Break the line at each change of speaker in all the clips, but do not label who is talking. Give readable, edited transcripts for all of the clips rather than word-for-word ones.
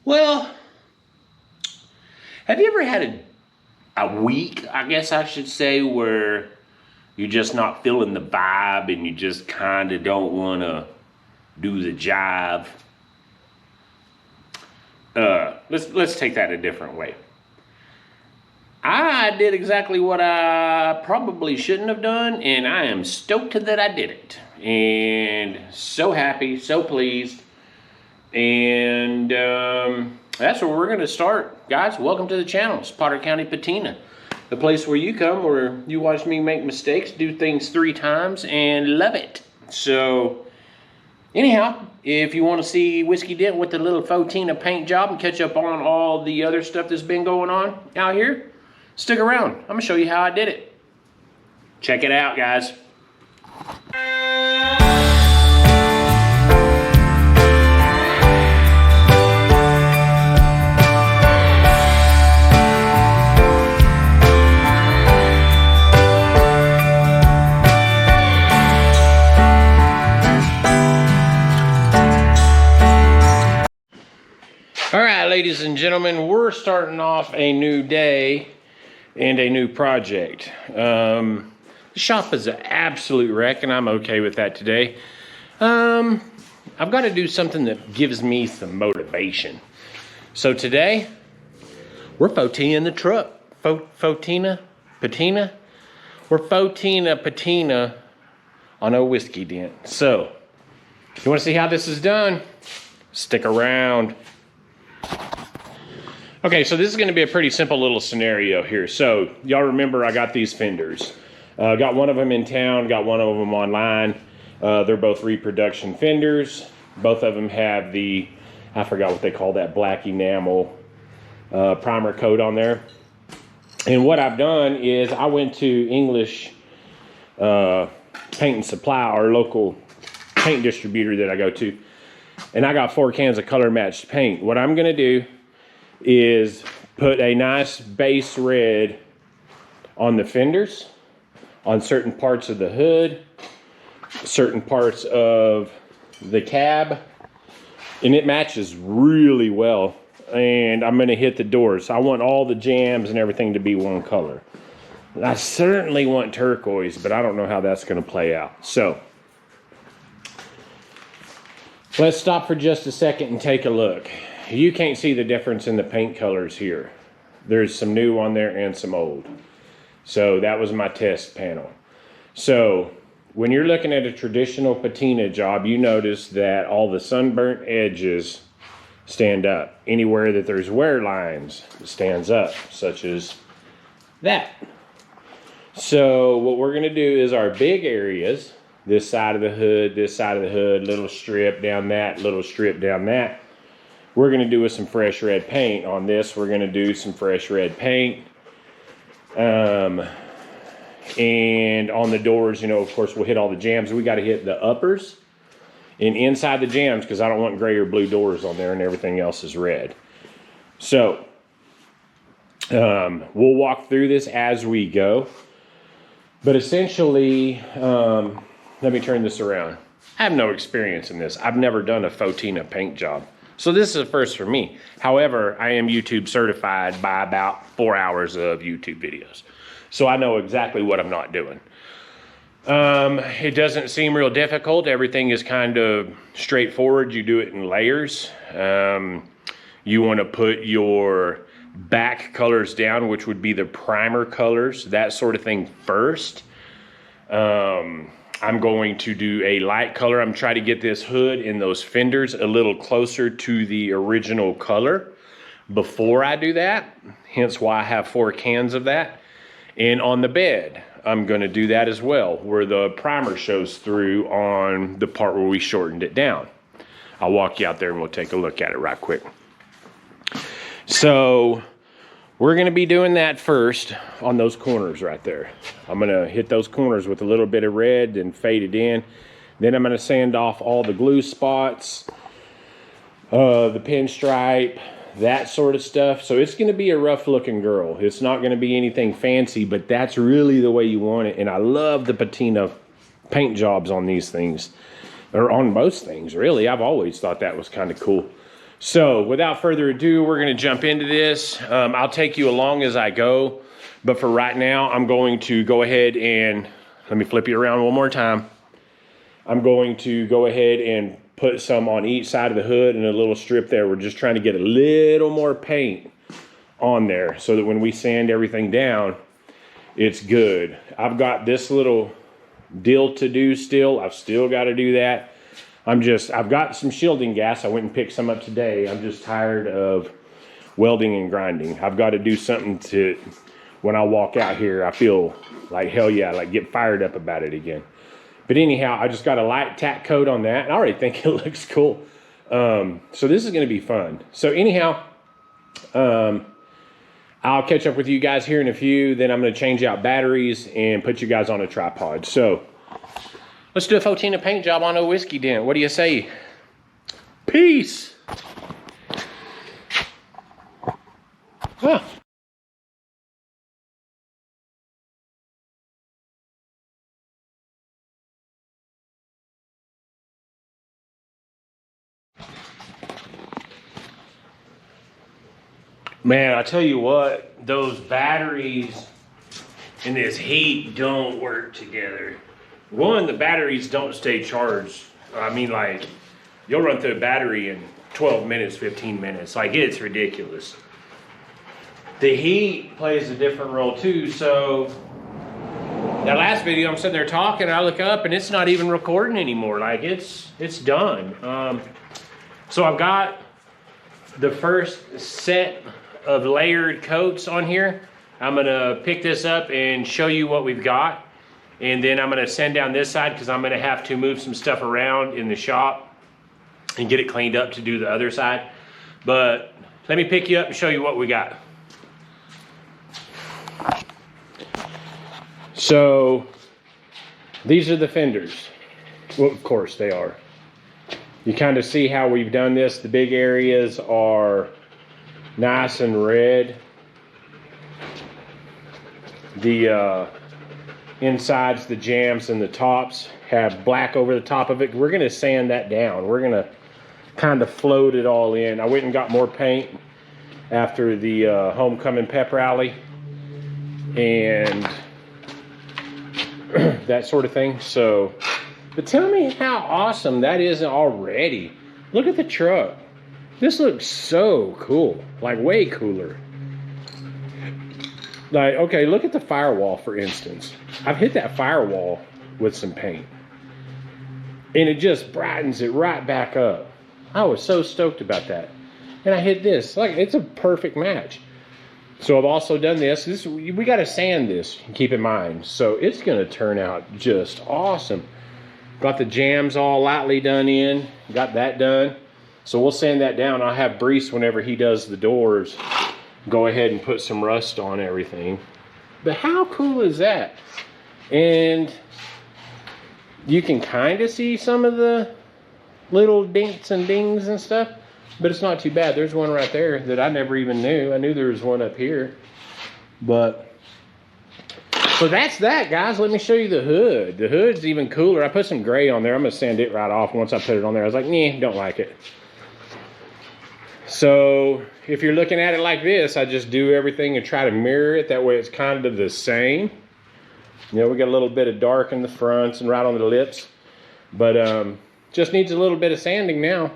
Well, have you ever had a week, I guess I should say, where you're just not feeling the vibe and you just kind of don't want to do the jive? Let's take that a different way. I did exactly what I probably shouldn't have done, and I am stoked that I did it. And so happy, so pleased. And that's where we're going to start. Guys, welcome to the channel. It's Potter County Patina, the place where you come, where you watch me make mistakes, do things 3 times, and love it. So, anyhow, if you want to see Whiskey Dent with the little faux-tina paint job and catch up on all the other stuff that's been going on out here, stick around. I'm going to show you how I did it. Check it out, guys. All right, ladies and gentlemen, we're starting off a new day and a new project. The shop is an absolute wreck, and I'm okay with that today. I've got to do something that gives me some motivation. So today, we're faux-tina the truck. Faux-tina? Patina? We're faux-tina patina on a Whiskey Dent. So, if you want to see how this is done, stick around. Okay, so this is going to be a pretty simple little scenario here. So, y'all remember I got these fenders. Got one of them in town, got one of them online. They're both reproduction fenders. Both of them have the, I forgot what they call that, black enamel primer coat on there. And what I've done is I went to English Paint and Supply, our local paint distributor that I go to, and I got 4 cans of color matched paint. What I'm going to do is put a nice base red on the fenders, on certain parts of the hood, certain parts of the cab, and it matches really well. And I'm going to hit the doors. I want all the jambs and everything to be one color. I certainly want turquoise, but I don't know how that's going to play out. So let's stop for just a second and take a look. You can't see the difference in the paint colors here. There's some new on there and some old. So that was my test panel. So when you're looking at a traditional patina job, you notice that all the sunburnt edges stand up. Anywhere that there's wear lines, it stands up, such as that. So what we're going to do is our big areas, this side of the hood, this side of the hood, little strip down that, little strip down that, we're going to do with some fresh red paint. On this, we're going to do some fresh red paint. And on the doors, you know, of course, we'll hit all the jambs. We got to hit the uppers and inside the jambs because I don't want gray or blue doors on there and everything else is red. So, we'll walk through this as we go. But essentially, let me turn this around. I have no experience in this. I've never done a faux-tina paint job. So this is a first for me. However, I am YouTube certified by about 4 hours of YouTube videos. So I know exactly what I'm not doing. It doesn't seem real difficult. Everything is kind of straightforward. You do it in layers. You want to put your back colors down, which would be the primer colors, that sort of thing first. I'm going to do a light color. I'm trying to get this hood and those fenders a little closer to the original color before I do that. Hence why I have 4 cans of that. And on the bed, I'm going to do that as well, where the primer shows through on the part where we shortened it down. I'll walk you out there and we'll take a look at it right quick. So we're going to be doing that first on those corners right there. I'm going to hit those corners with a little bit of red and fade it in. Then I'm going to sand off all the glue spots, the pinstripe, that sort of stuff. So it's going to be a rough looking girl. It's not going to be anything fancy, but that's really the way you want it. And I love the patina paint jobs on these things, or on most things really. I've always thought that was kind of cool. So without further ado, we're gonna jump into this. I'll take you along as I go, but for right now, I'm going to go ahead and, let me flip you around one more time. I'm going to go ahead and put some on each side of the hood and a little strip there. We're just trying to get a little more paint on there so that when we sand everything down, it's good. I've got this little deal to do still. I've still got to do that. I've got some shielding gas. I went and picked some up today. I'm just tired of welding and grinding. I've got to do something to, when I walk out here, I feel like, hell yeah, like get fired up about it again. But anyhow, I just got a light tack coat on that, and I already think it looks cool. So this is going to be fun. So anyhow, I'll catch up with you guys here in a few. Then I'm going to change out batteries and put you guys on a tripod. So let's do a faux-tina paint job on a whiskey dent. What do you say? Peace. Huh. Man, I tell you what, those batteries and this heat don't work together. One, the batteries don't stay charged. I mean, like, you'll run through a battery in 12 minutes, 15 minutes. Like, it's ridiculous. The heat plays a different role too. So that last video, I'm sitting there talking, and I look up and it's not even recording anymore. Like, it's done. So I've got the first set of layered coats on here. I'm gonna pick this up and show you what we've got. And then I'm gonna sand down this side because I'm gonna have to move some stuff around in the shop and get it cleaned up to do the other side. But let me pick you up and show you what we got. So these are the fenders. Well, of course they are. You kind of see how we've done this. The big areas are nice and red. The insides, the jambs, and the tops have black over the top of it. We're going to sand that down. We're going to kind of float it all in. I went and got more paint after the homecoming pep rally and that sort of thing. So, but tell me how awesome that is already. Look at the truck. This looks so cool, like way cooler. Like, okay, look at the firewall, for instance. I've hit that firewall with some paint, and it just brightens it right back up. I was so stoked about that. And I hit this, like, it's a perfect match. So I've also done this. We got to sand this, keep in mind. So it's going to turn out just awesome. Got the jambs all lightly done in, got that done. So we'll sand that down. I'll have Brees, whenever he does the doors, go ahead and put some rust on everything. But how cool is that? And you can kind of see some of the little dinks and dings and stuff, but it's not too bad. There's one right there that I never even knew. I knew there was one up here. But so that's that, guys. Let me show you the hood. The hood's even cooler. I put some gray on there. I'm going to sand it right off once I put it on there. I was like, nah, don't like it. So if you're looking at it like this, I just do everything and try to mirror it. That way it's kind of the same. You know, we got a little bit of dark in the fronts and right on the lips. But just needs a little bit of sanding now.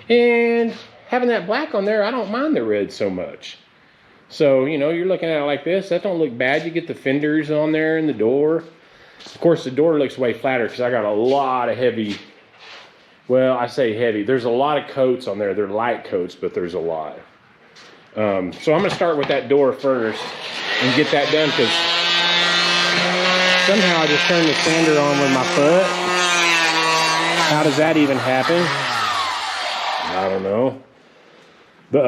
And having that black on there, I don't mind the red so much. So, you know, you're looking at it like this. That don't look bad. You get the fenders on there and the door. Of course, the door looks way flatter because I got a lot of heavy. Well, I say heavy. There's a lot of coats on there. They're light coats, but there's a lot. So I'm going to start with that door first and get that done because somehow I just turned the sander on with my foot. How does that even happen? I don't know. But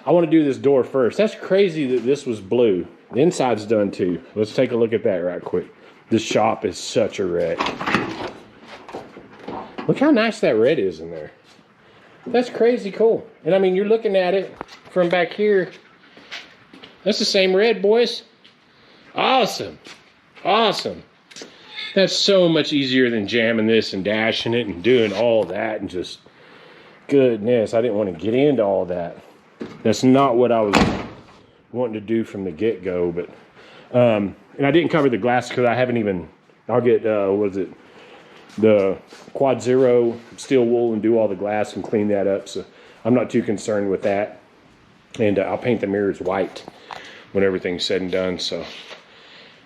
I want to do this door first. That's crazy that this was blue. The inside's done too. Let's take a look at that right quick. This shop is such a wreck. Look how nice that red is in there. That's crazy cool. And I mean, you're looking at it from back here. That's the same red, boys. Awesome. Awesome. That's so much easier than jamming this and dashing it and doing all that and just goodness, I didn't want to get into all that. That's not what I was wanting to do from the get-go. But and I didn't cover the glass because I haven't even. I'll get the Quad Zero steel wool and do all the glass and clean that up. So I'm not too concerned with that. And I'll paint the mirrors white when everything's said and done. So,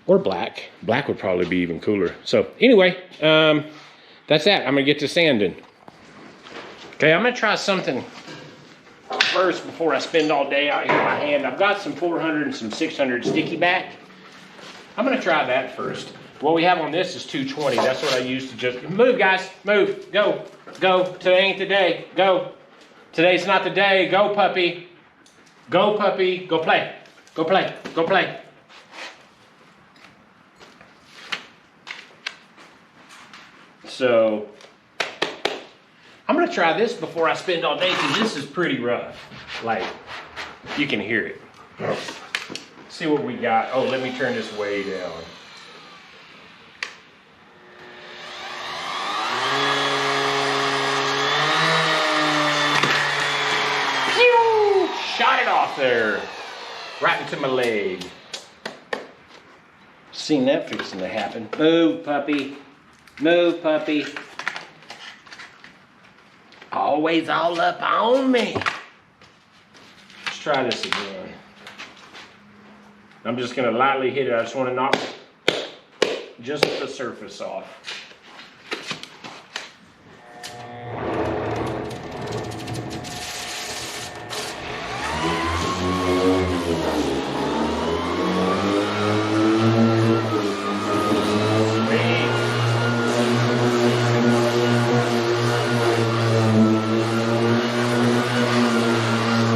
or black. Black would probably be even cooler. So anyway, that's that. I'm gonna get to sanding. Okay, I'm gonna try something first before I spend all day out here in my hand. I've got some 400 and some 600 sticky back. I'm gonna try that first. What we have on this is 220. That's what I use to just move, guys. Move. Go. Go. Today ain't the day. Go. Today's not the day. Go, puppy. Go, puppy. Go play. Go play. Go play. So I'm gonna try this before I spend all day because this is pretty rough. Like, you can hear it. See what we got. Oh, let me turn this way down. Pew! Shot it off there. Right into my leg. Seen that fixing to happen. Move, puppy. Move, puppy. Always all up on me. Let's try this again. I'm just gonna lightly hit it. I just want to knock just the surface off.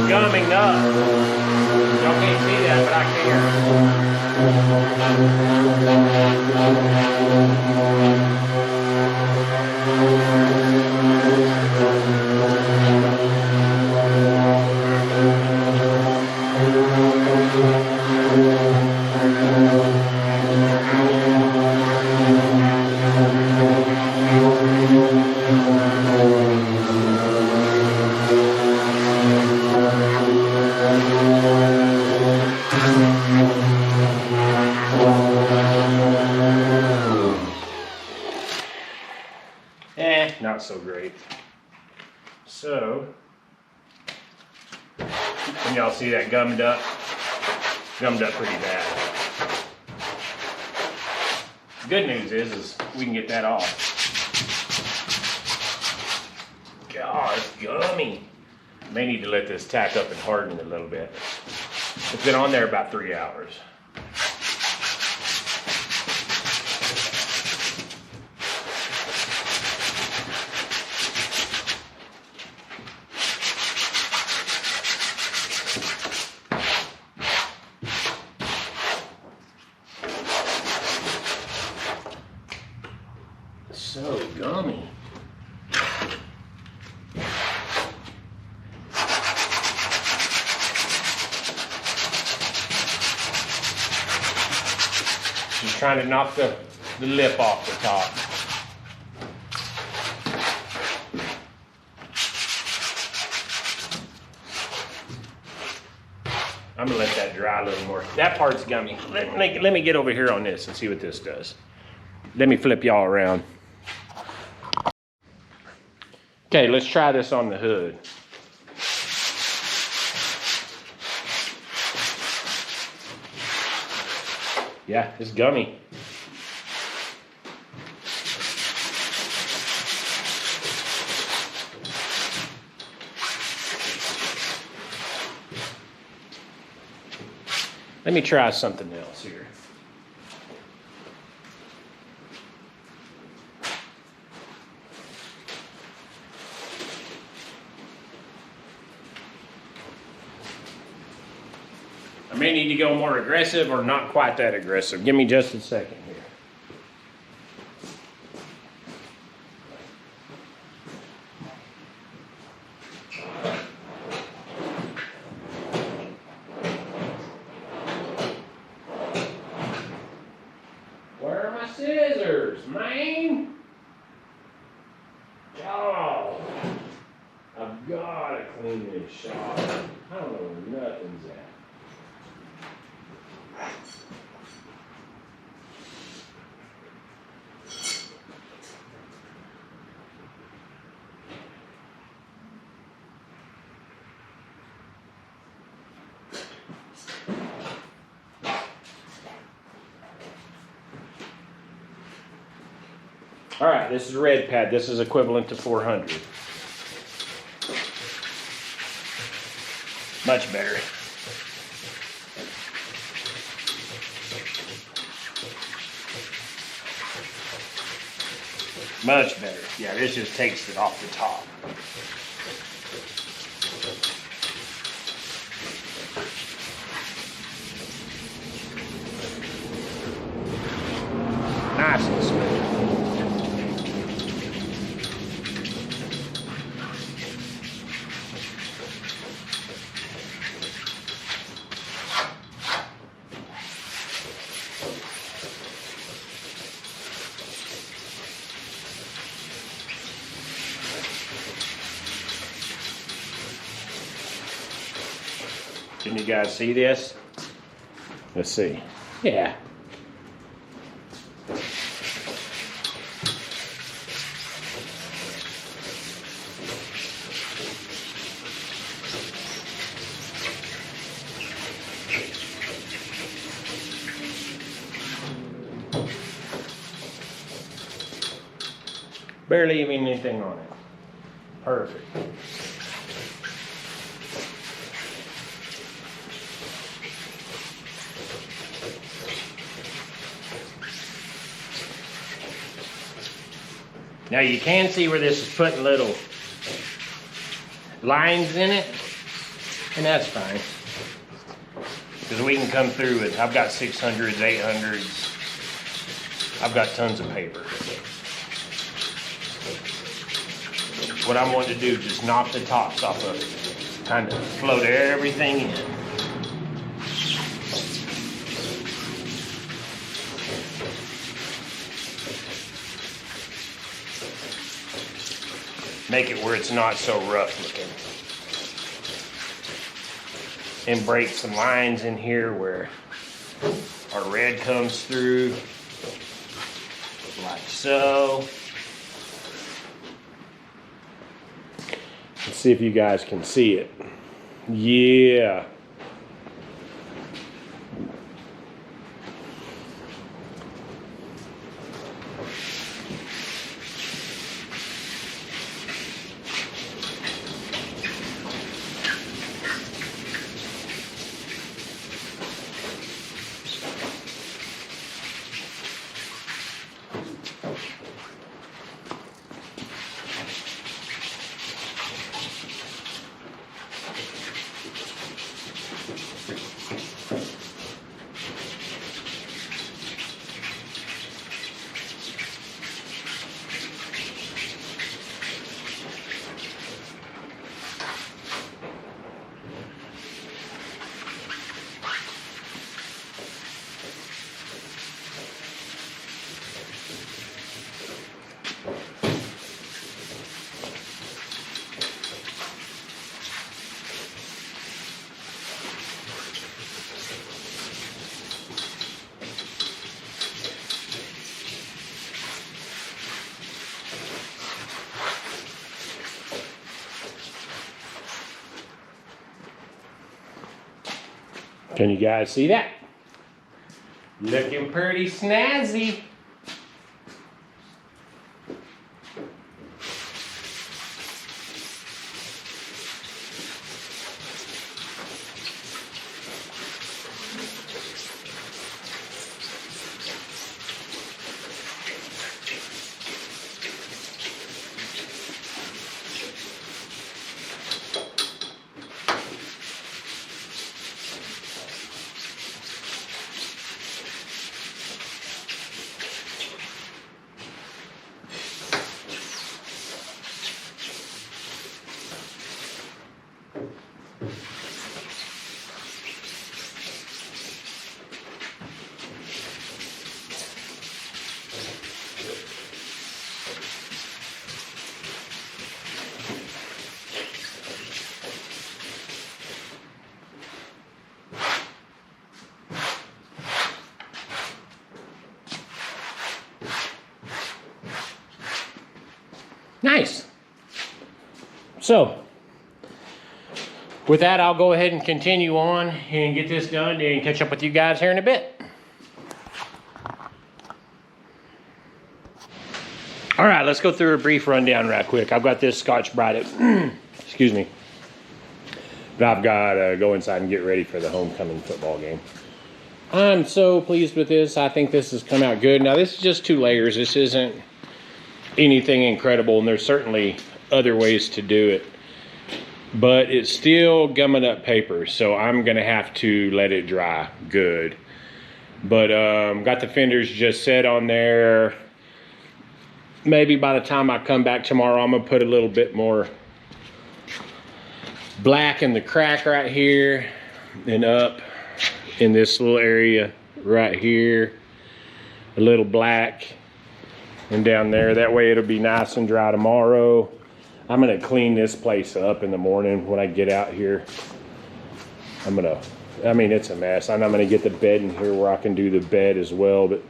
Gumming up. Y'all can't see that, but I not so great. So, can y'all see that gummed up? Gummed up pretty bad. Good news is we can get that off. God, it's gummy. May need to let this tack up and harden a little bit. It's been on there about 3 hours. So gummy. Just trying to knock the lip off the top. I'm gonna let that dry a little more. That part's gummy. Let me get over here on this and see what this does. Let me flip y'all around. Okay, let's try this on the hood. Yeah, it's gummy. Let me try something else here. I may need to go more aggressive or not quite that aggressive. Give me just a second here. Where are my scissors, man? Oh, I've Gotta clean this shop. I don't know where nothing's at. All right, this is red pad. This is equivalent to 400. Much better. Much better. Yeah, this just takes it off the top. Nice and smooth. Can you guys see this? Let's see. Yeah. Barely even anything on it. Perfect. Now you can see where this is putting little lines in it, and that's fine. Because we can come through it. I've got 600s, 800s. I've got tons of paper. What I'm wanting to do is just knock the tops off of it. Kind of float everything in. Make it where it's not so rough looking. And break some lines in here where our red comes through, like so. Let's see if you guys can see it. Yeah. Can you guys see that? Looking pretty snazzy. nice. So, with that, I'll go ahead and continue on and get this done and catch up with you guys here in a bit. All right, let's go through a brief rundown right quick. I've got this Scotch-Brite, excuse me, but I've got to go inside and get ready for the homecoming football game. I'm so pleased with this. I think this has come out good. Now, this is just 2 layers. This isn't anything incredible, and there's certainly other ways to do it. But it's still gumming up paper, so I'm going to have to let it dry good. But got the fenders just set on there. Maybe by the time I come back tomorrow, I'm going to put a little bit more black in the crack right here and up in this little area right here. A little black and down there. That way it'll be nice and dry tomorrow. I'm going to clean this place up in the morning when I get out here. I mean, it's a mess. And I'm going to get the bed in here where I can do the bed as well. But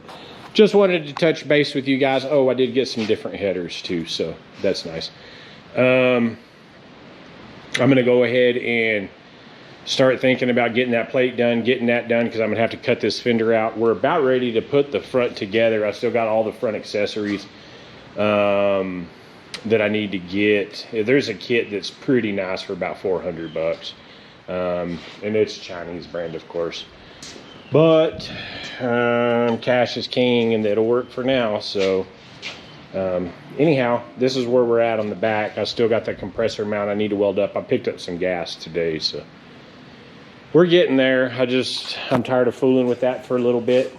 just wanted to touch base with you guys. Oh, I did get some different headers too, so that's nice. I'm going to go ahead and start thinking about getting that plate done, getting that done, because I'm going to have to cut this fender out. We're about ready to put the front together. I still got all the front accessories that I need to get. There's a kit that's pretty nice for about $400. And it's Chinese brand, of course. But cash is king, and it'll work for now. So anyhow, this is where we're at on the back. I still got that compressor mount I need to weld up. I picked up some gas today, so we're getting there. I'm tired of fooling with that for a little bit,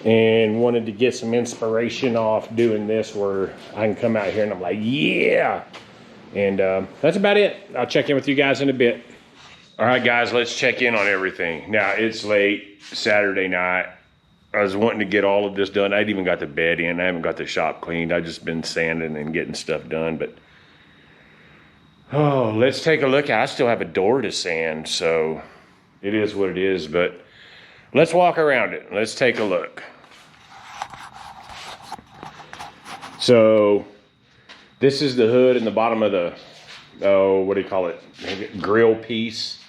and wanted to get some inspiration off doing this where I can come out here and I'm like, yeah. And that's about it. I'll check in with you guys in a bit. All right, guys, let's check in on everything. Now, it's late Saturday night. I was wanting to get all of this done. I ain't even got the bed in. I haven't got the shop cleaned. I've just been sanding and getting stuff done. But, oh, let's take a look. I still have a door to sand, so it is what it is. But let's walk around it. Let's take a look. So, this is the hood and the bottom of the, what do you call it, grill piece.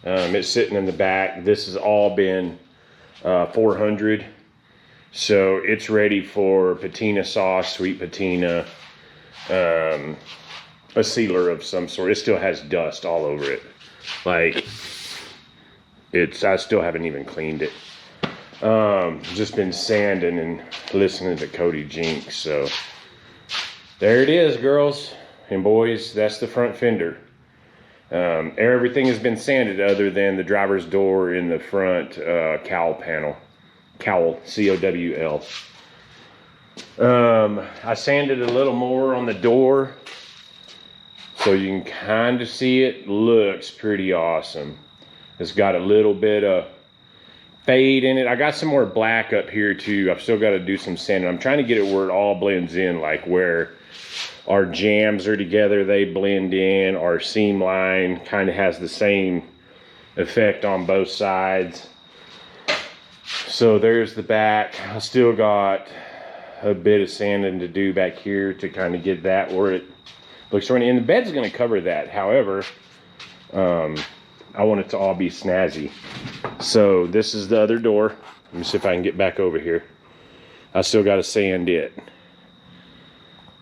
It's sitting in the back. This has all been 400, so it's ready for patina sauce, sweet patina, a sealer of some sort. It still has dust all over it. Like, I still haven't even cleaned it. Just been sanding and listening to Cody Jinks. So there it is, girls and boys. That's the front fender. Everything has been sanded other than the driver's door in the front cowl panel. Cowl, C-O-W-L. I sanded a little more on the door so you can kind of see it. Looks pretty awesome. It's got a little bit of fade in it. I got some more black up here too. I've still got to do some sanding. I'm trying to get it where it all blends in, like where our jams are together, they blend in. Our seam line kind of has the same effect on both sides. So there's the back. I still got a bit of sanding to do back here to kind of get that where it looks right. And the bed's going to cover that. However, I want it to all be snazzy. So this is the other door. Let me see if I can get back over here. I still got to sand it.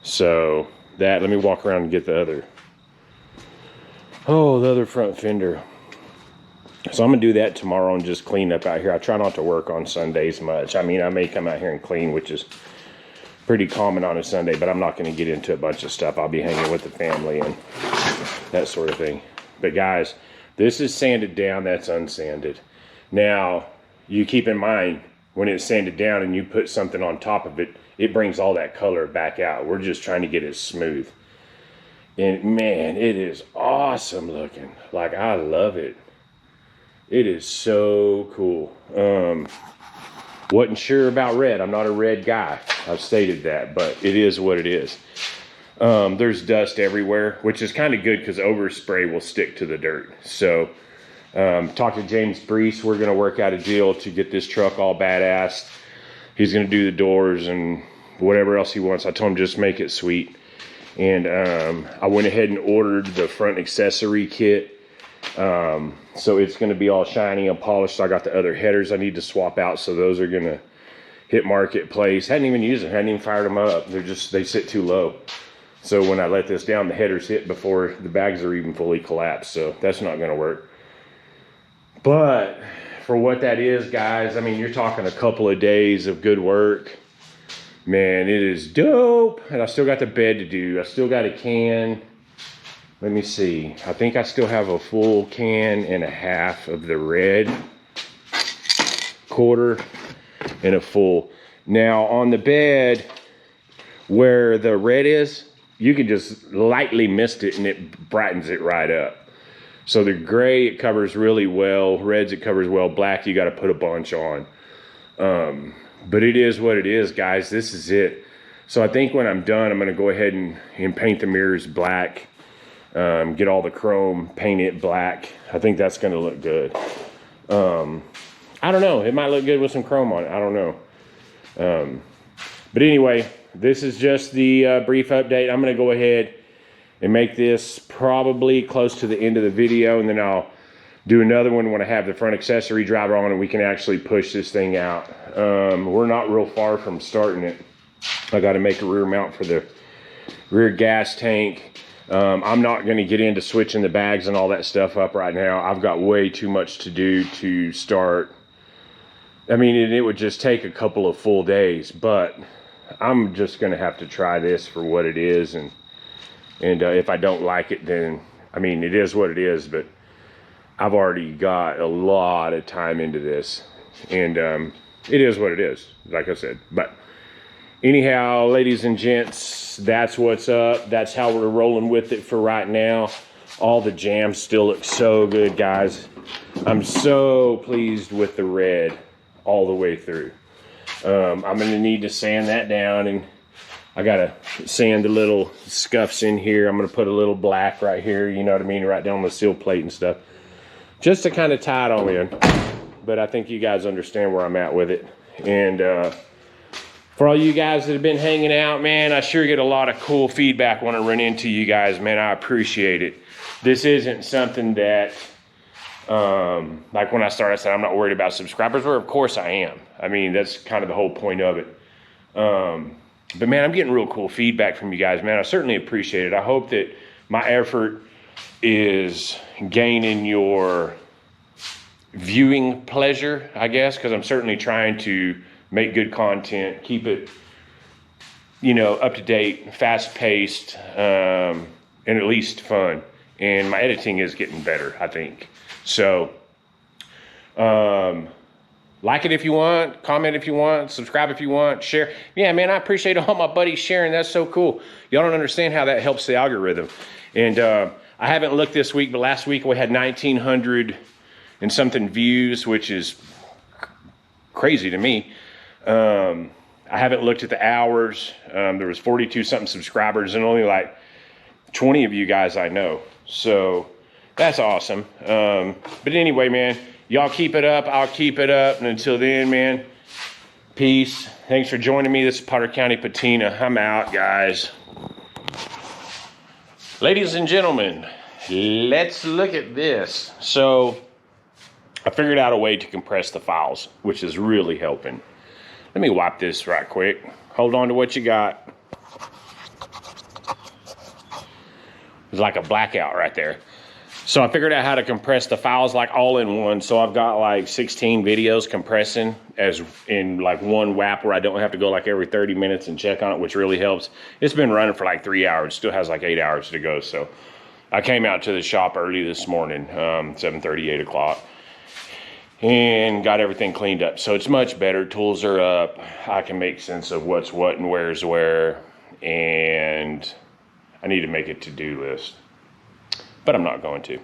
So that, let me walk around and get the other front fender. So I'm gonna do that tomorrow and just clean up out here. I try not to work on Sundays much. I mean, I may come out here and clean, which is pretty common on a Sunday, but I'm not gonna get into a bunch of stuff. I'll be hanging with the family and that sort of thing. But guys, this is sanded down, that's unsanded. Now, you keep in mind, when it's sanded down and you put something on top of it, it brings all that color back out. We're just trying to get it smooth. And man, it is awesome looking. Like, I love it. It is so cool. Wasn't sure about red. I'm not a red guy. I've stated that, but it is what it is. There's dust everywhere, which is kind of good because overspray will stick to the dirt. So, talk to James Brees. We're going to work out a deal to get this truck all badass. He's going to do the doors and whatever else he wants. I told him just make it sweet. And I went ahead and ordered the front accessory kit. So it's going to be all shiny and polished. So I got the other headers I need to swap out. So those are going to hit marketplace. Hadn't even used them. Hadn't even fired them up. They sit too low. So when I let this down, the headers hit before the bags are even fully collapsed. So that's not going to work. But for what that is, guys, I mean, you're talking a couple of days of good work. Man, it is dope. And I still got the bed to do. I still got a can. Let me see. I think I still have a full can and a half of the red, quarter and a full. Now on the bed where the red is, you can just lightly mist it and it brightens it right up. So the gray, it covers really well. Reds, it covers well. Black, you got to put a bunch on. But it is what it is, guys. This is it. So I think when I'm done, I'm going to go ahead and paint the mirrors black. Get all the chrome, paint it black. I think that's going to look good. I don't know. It might look good with some chrome on it. I don't know. But anyway, this is just the brief update. I'm going to go ahead and make this probably close to the end of the video, and then I'll do another one when I have the front accessory driver on and we can actually push this thing out. We're not real far from starting it. I got to make a rear mount for the rear gas tank. I'm not going to get into switching the bags and all that stuff up right now. I've got way too much to do to start. I mean, it would just take a couple of full days, but I'm just going to have to try this for what it is. And if I don't like it, then, I mean, it is what it is, but I've already got a lot of time into this, and it is what it is, like I said. But anyhow, ladies and gents, that's what's up. That's how we're rolling with it for right now. All the jams still look so good, guys. I'm so pleased with the red all the way through. I'm going to need to sand that down, and I got to sand the little scuffs in here. I'm going to put a little black right here, you know what I mean, right down the seal plate and stuff, just to kind of tie it all in. But I think you guys understand where I'm at with it. And for all you guys that have been hanging out, man, I sure get a lot of cool feedback when I run into you guys, man. I appreciate it. This isn't something that, like when I started, I said I'm not worried about subscribers. Well, of course I am. I mean, that's kind of the whole point of it. But man, I'm getting real cool feedback from you guys, man. I certainly appreciate it. I hope that my effort is gaining your viewing pleasure, I guess, because I'm certainly trying to make good content, keep it, you know, up to date, fast paced, and at least fun. And my editing is getting better, I think. So, like it if you want, comment if you want, subscribe if you want, share. Yeah, man, I appreciate all my buddies sharing. That's so cool. Y'all don't understand how that helps the algorithm. And I haven't looked this week, but last week we had 1,900 and something views, which is crazy to me. I haven't looked at the hours. There was 42 something subscribers and only like 20 of you guys I know. So that's awesome. But anyway, man, y'all keep it up. I'll keep it up. And until then, man, peace. Thanks for joining me. This is Potter County Patina. I'm out, guys. Ladies and gentlemen, let's look at this. So I figured out a way to compress the files, which is really helping. Let me wipe this right quick. Hold on to what you got. It's like a blackout right there. So I figured out how to compress the files like all in one. So I've got like 16 videos compressing as in like one whap where I don't have to go like every 30 minutes and check on it, which really helps. It's been running for like 3 hours. Still has like 8 hours to go. So I came out to the shop early this morning, 7:30, 8 o'clock, and got everything cleaned up. So it's much better. Tools are up. I can make sense of what's what and where's where. And I need to make a to-do list, but I'm not going to.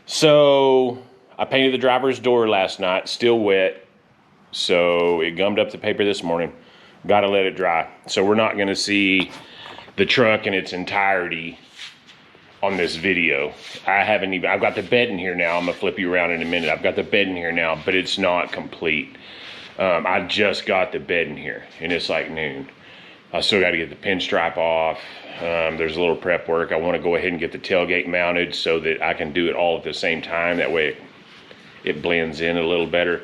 So I painted the driver's door last night, still wet. So it gummed up the paper this morning. Got to let it dry. So we're not going to see the truck in its entirety on this video. I've got the bed in here now. I'm going to flip you around in a minute. I've got the bed in here now, but it's not complete. I just got the bed in here and it's like noon. I still got to get the pinstripe off. There's a little prep work. I want to go ahead and get the tailgate mounted so that I can do it all at the same time. That way it blends in a little better.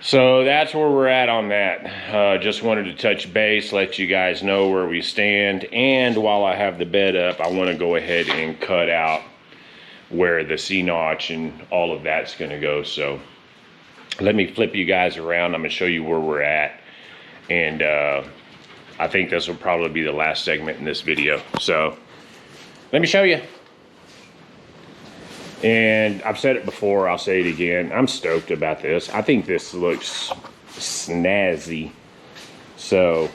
So that's where we're at on that. Just wanted to touch base, let you guys know where we stand. And while I have the bed up, I want to go ahead and cut out where the C-notch and all of that's going to go. So let me flip you guys around. I'm going to show you where we're at. And I think this will probably be the last segment in this video. So let me show you. And I've said it before, I'll say it again. I'm stoked about this. I think this looks snazzy. So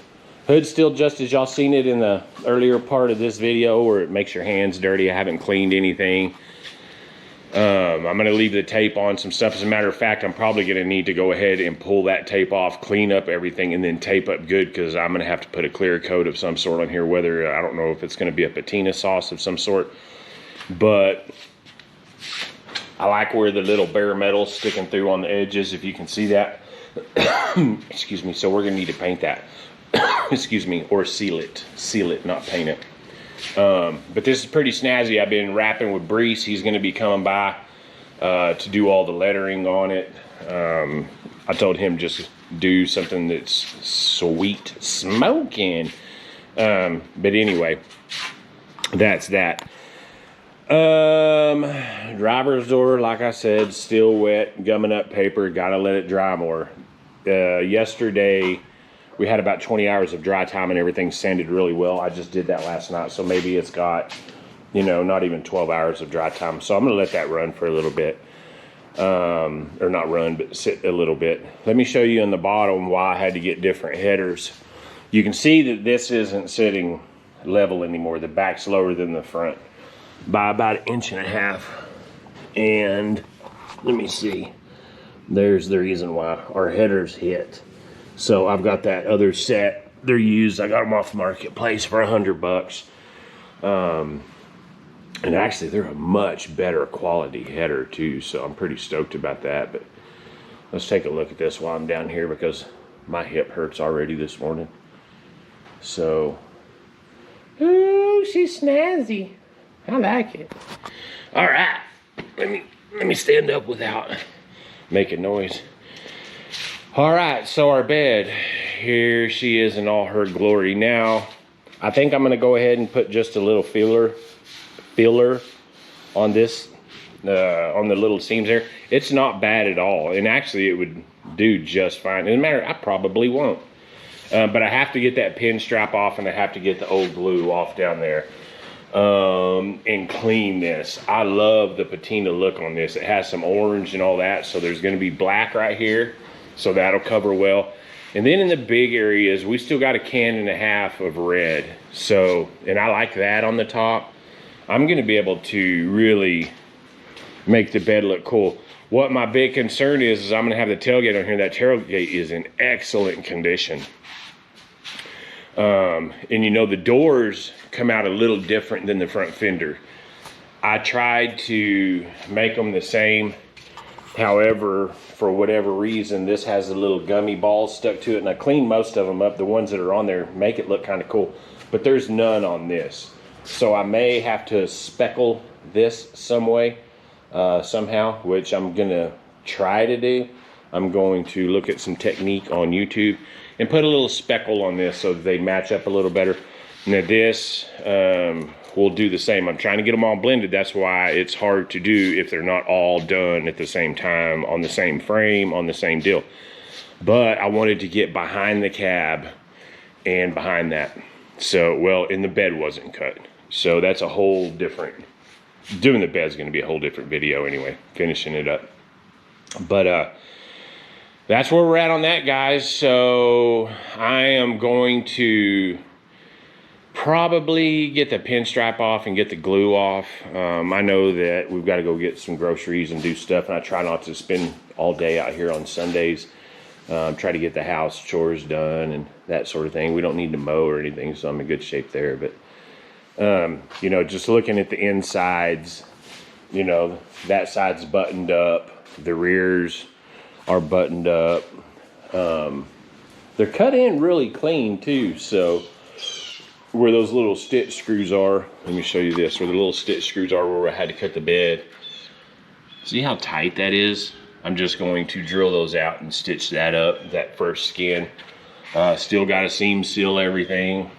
hood's still just as y'all seen it in the earlier part of this video where it makes your hands dirty. I haven't cleaned anything. I'm going to leave the tape on some stuff. As a matter of fact, I'm probably going to need to go ahead and pull that tape off, clean up everything, and then tape up good, because I'm going to have to put a clear coat of some sort on here, whether, I don't know if it's going to be a patina sauce of some sort. But I like where the little bare metal's sticking through on the edges, if you can see that. Excuse me. So we're going to need to paint that. Excuse me. Or seal it. Seal it, not paint it. But this is pretty snazzy. I've been rapping with Brees. He's going to be coming by to do all the lettering on it. I told him just do something that's sweet smoking. But anyway, that's that. Driver's door, like I said, still wet, gumming up paper. Gotta let it dry more. Yesterday we had about 20 hours of dry time and everything sanded really well. I just did that last night, so maybe it's got, you know, not even 12 hours of dry time. So I'm gonna let that run for a little bit. Or not run, but sit a little bit. Let me show you in the bottom why I had to get different headers. You can see that this isn't sitting level anymore. The back's lower than the front by about 1.5 inches. And let me see. There's the reason why our headers hit. So I've got that other set. They're used. I got them off the marketplace for $100. And actually, they're a much better quality header too. So I'm pretty stoked about that. But let's take a look at this while I'm down here, because my hip hurts already this morning. So, ooh, she's snazzy. I like it. All right, let me stand up without making noise. All right, so our bed, here she is in all her glory. Now, I think I'm gonna go ahead and put just a little filler on this, on the little seams there. It's not bad at all, and actually it would do just fine. As a matter, I probably won't, but I have to get that pin strap off, and I have to get the old glue off down there. And clean this. I love the patina look on this. It has some orange and all that, so there's going to be black right here, so that'll cover well. And then in the big areas, we still got 1.5 cans of red. So, and I like that on the top. I'm going to be able to really make the bed look cool. What my big concern is I'm going to have the tailgate on here. That tailgate is in excellent condition. And you know, the doors come out a little different than the front fender. I tried to make them the same. However, for whatever reason, this has a little gummy balls stuck to it, and I cleaned most of them up. The ones that are on there make it look kind of cool, but there's none on this. So I may have to speckle this some way, somehow, which I'm gonna try to do. I'm going to look at some technique on YouTube and put a little speckle on this so that they match up a little better. Now this, we'll do the same. I'm trying to get them all blended. That's why it's hard to do if they're not all done at the same time, on the same frame, on the same deal. But I wanted to get behind the cab and behind that. So, well, and the bed wasn't cut. So that's a whole different, doing the bed's gonna be a whole different video anyway, finishing it up. But that's where we're at on that, guys. So I am going to probably get the pinstripe off and get the glue off. I know that we've got to go get some groceries and do stuff, and I try not to spend all day out here on Sundays. Try to get the house chores done and that sort of thing. We don't need to mow or anything, so I'm in good shape there. But you know, just looking at the insides, you know, that side's buttoned up, the rears are buttoned up. They're cut in really clean too, so where those little stitch screws are. Let me show you this, where the little stitch screws are where I had to cut the bed. See how tight that is? I'm just going to drill those out and stitch that up, that first skin. Still got to seam seal everything.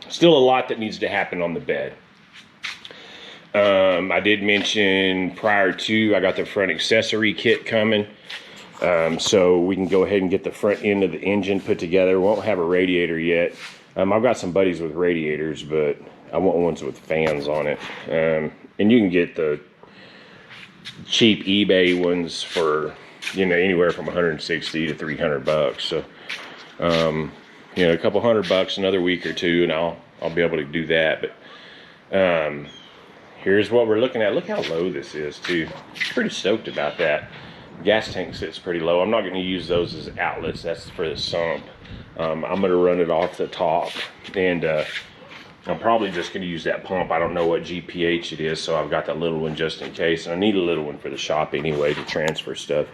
Still a lot that needs to happen on the bed. I did mention prior to, I got the front accessory kit coming. So we can go ahead and get the front end of the engine put together. Won't have a radiator yet. I've got some buddies with radiators, but I want ones with fans on it. And you can get the cheap eBay ones for, anywhere from 160 to 300 bucks. So, a couple $100 another week or two, and I'll be able to do that. But here's what we're looking at. Look how low this is too. Pretty stoked about that. Gas tank sits pretty low. I'm not going to use those as outlets. That's for the sump. I'm going to run it off the top, and I'm probably just going to use that pump. I don't know what GPH it is, so I've got that little one just in case. And I need a little one for the shop anyway to transfer stuff.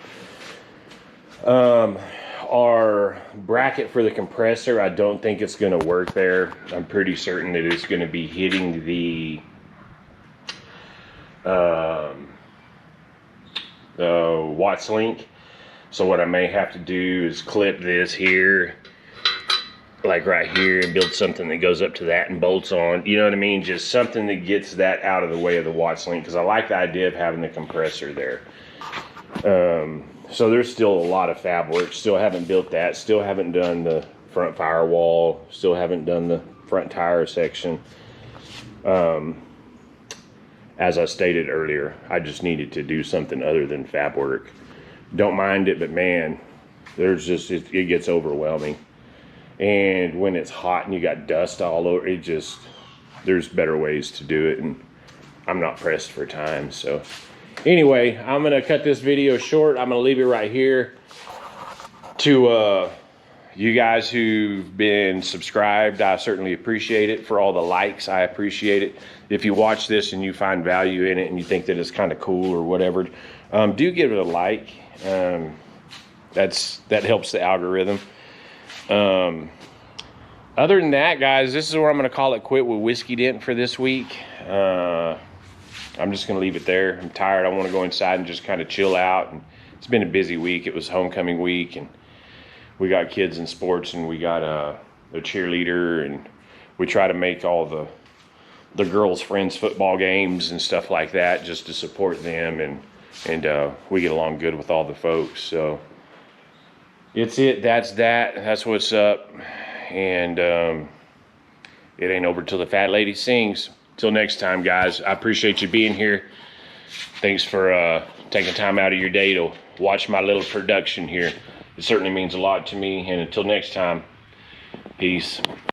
Our bracket for the compressor, I don't think it's going to work there. I'm pretty certain that it's going to be hitting the Watts link. So what I may have to do is clip this here, like right here, and build something that goes up to that and bolts on. You know what I mean? Just something that gets that out of the way of the Watts link, because I like the idea of having the compressor there. So there's still a lot of fab work. Still haven't built that. Still haven't done the front firewall. Still haven't done the front tire section. As I stated earlier, I just needed to do something other than fab work. Don't mind it, but man, there's just, it gets overwhelming. And when it's hot and you got dust all over, there's better ways to do it, and I'm not pressed for time. So anyway, I'm gonna cut this video short. I'm gonna leave it right here. To you guys who've been subscribed, I certainly appreciate it. For all the likes, I appreciate it. If you watch this and you find value in it and you think that it's kind of cool or whatever, do give it a like. That helps the algorithm. Other than that, guys, this is where I'm going to call it quit with Whiskey Dent for this week. I'm just going to leave it there. I'm tired. I want to go inside and just kind of chill out. And it's been a busy week. It was homecoming week, and we got kids in sports, and we got a cheerleader, and we try to make all the girls' friends football games and stuff like that just to support them, and we get along good with all the folks. So it's it. That's what's up. And it ain't over till the fat lady sings. Till next time, guys, I appreciate you being here. Thanks for taking time out of your day to watch my little production here. It certainly means a lot to me. And until next time, peace.